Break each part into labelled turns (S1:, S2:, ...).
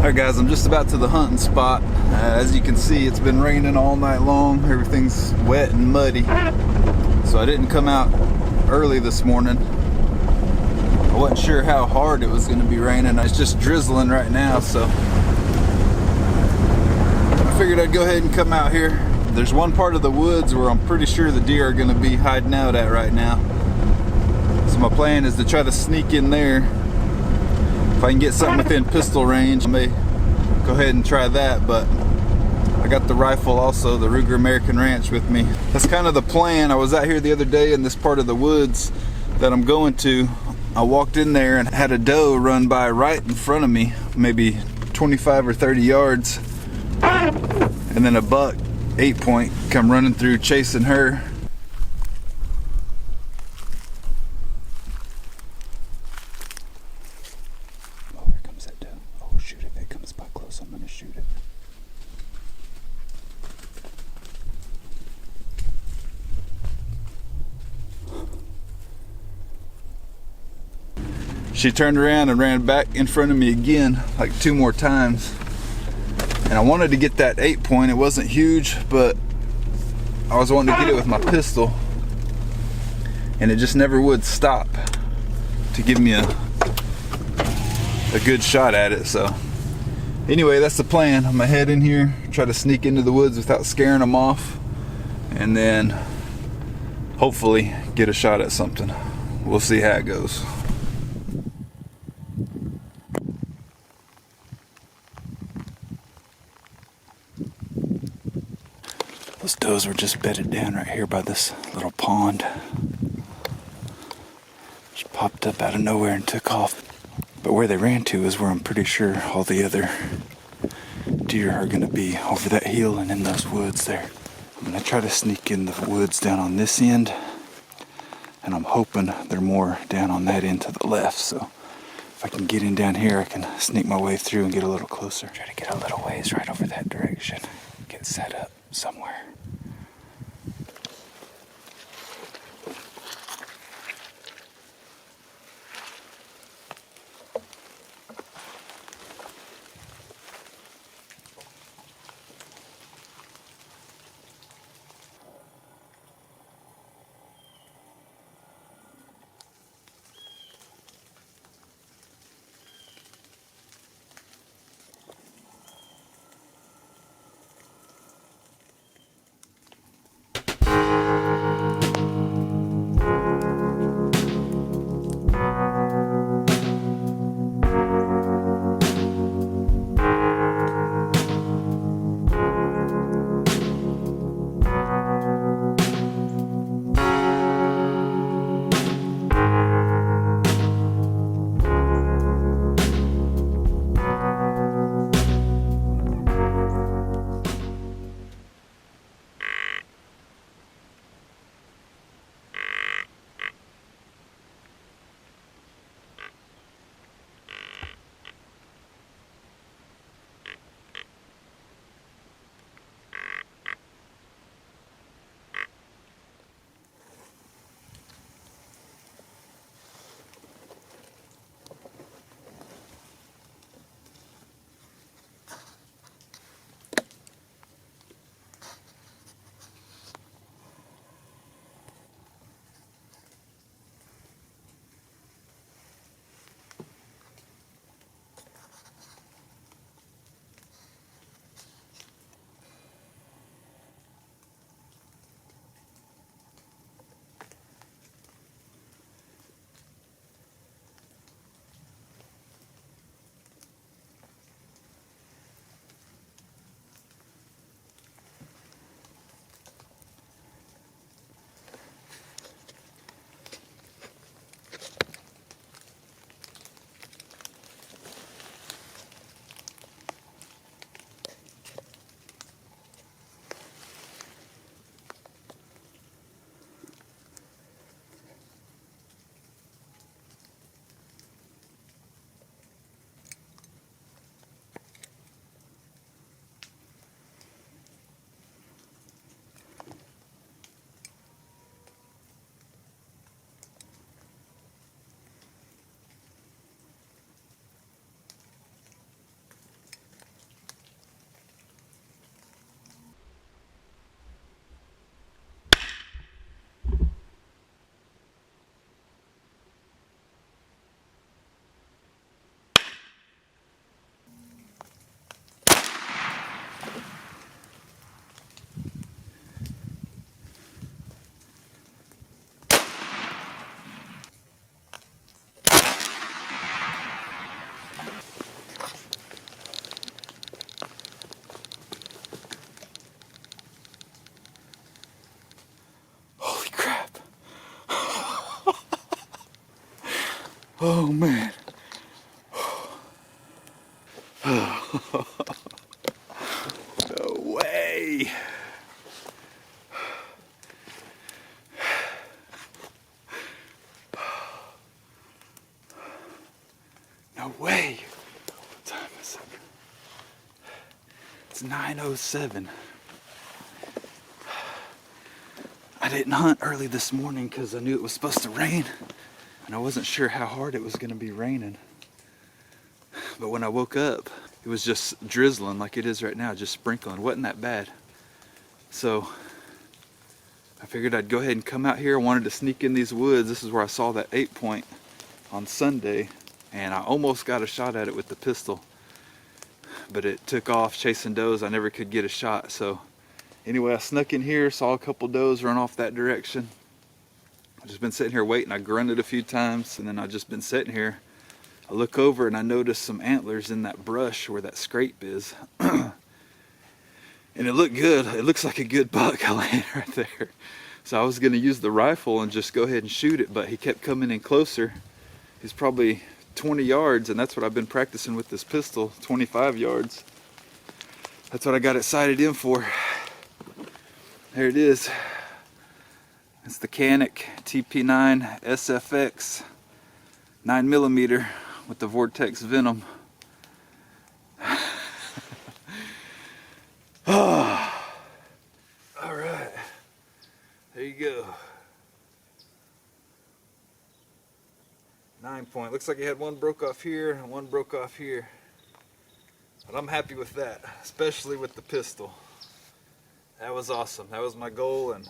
S1: Alright guys, I'm just about to the hunting spot. As you can see, it's been raining all night long. Everything's wet and muddy. So I didn't come out early this morning. I wasn't sure how hard it was going to be raining. It's just drizzling right now, so I figured I'd go ahead and come out here. There's one part of the woods where I'm pretty sure the deer are going to be hiding out at right now. So my plan is to try to sneak in there. If I can get something within pistol range, I may go ahead and try that, but I got the rifle also, the Ruger American Ranch with me. That's kind of the plan. I was out here the other day in this part of the woods that I'm going to. I walked in there and had a doe run by right in front of me, maybe 25 or 30 yards. And then a buck, 8-point, come running through chasing her. Oh, here comes that doe. Oh shoot, if it comes by close, I'm gonna shoot it. She turned around and ran back in front of me again, like 2 more times. And I wanted to get that 8-point. It wasn't huge, but I was wanting to get it with my pistol. And it just never would stop to give me a good shot at it. So anyway, that's the plan. I'm gonna head in here, try to sneak into the woods without scaring them off, and then hopefully get a shot at something. We'll see how it goes. Those does were just bedded down right here by this little pond. Just popped up out of nowhere and took off. But where they ran to is where I'm pretty sure all the other deer are gonna be, over that hill and in those woods there. I'm gonna try to sneak in the woods down on this end, and I'm hoping they're more down on that end to the left. So if I can get in down here, I can sneak my way through and get a little closer. Try to get a little ways right over that direction. Get set up somewhere. Oh man. No way. No way. What time is it? It's 9:07. I didn't hunt early this morning because I knew it was supposed to rain, and I wasn't sure how hard it was going to be raining. But when I woke up, it was just drizzling like it is right now, just sprinkling. It wasn't that bad. So I figured I'd go ahead and come out here. I wanted to sneak in these woods. This is where I saw that 8-point on Sunday, and I almost got a shot at it with the pistol, but it took off chasing does. I never could get a shot. So anyway, I snuck in here, saw a couple does run off that direction. I've just been sitting here waiting. I grunted a few times, and then I've just been sitting here. I look over and I notice some antlers in that brush where that scrape is. And it looked good. It looks like a good buck I landed right there. So I was going to use the rifle and just go ahead and shoot it, but he kept coming in closer. He's probably 20 yards, and that's what I've been practicing with this pistol, 25 yards. That's what I got it sighted in for. There it is. It's the Canik TP9SFX 9mm with the Vortex Venom. All right, there you go. 9-point. Looks like he had one broke off here and one broke off here. But I'm happy with that, especially with the pistol. That was awesome. That was my goal, and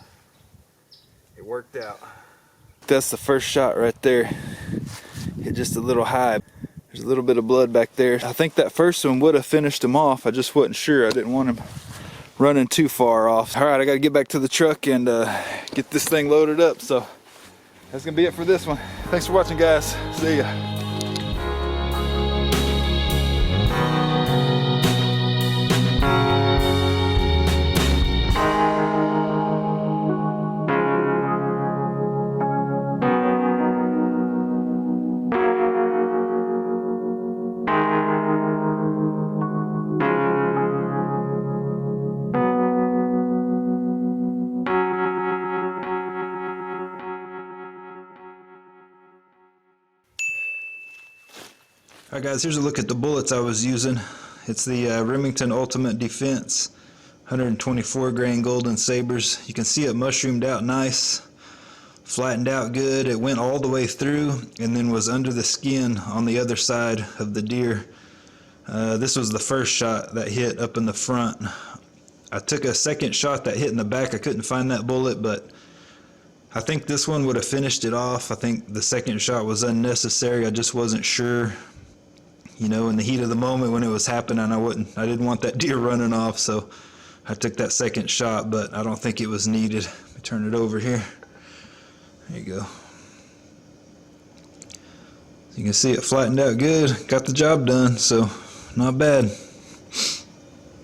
S1: it worked out. That's the first shot right there. Hit just a little high. There's a little bit of blood back there. I think that first one would have finished him off. I just wasn't sure. I didn't want him running too far off. All right, I got to get back to the truck and get this thing loaded up. So that's gonna be it for this one. Thanks for watching, guys. See ya.
S2: Alright guys, here's a look at the bullets I was using. It's the Remington Ultimate Defense 124 grain Golden Sabers. You can see it mushroomed out nice, flattened out good. It went all the way through and then was under the skin on the other side of the deer. This was the first shot that hit up in the front. I took a second shot that hit in the back. I couldn't find that bullet, but I think this one would have finished it off. I think the second shot was unnecessary. I just wasn't sure. You know, in the heat of the moment when it was happening, I didn't want that deer running off, so I took that second shot, but I don't think it was needed. Let me turn it over here. There you go. So you can see it flattened out good, got the job done, so not bad.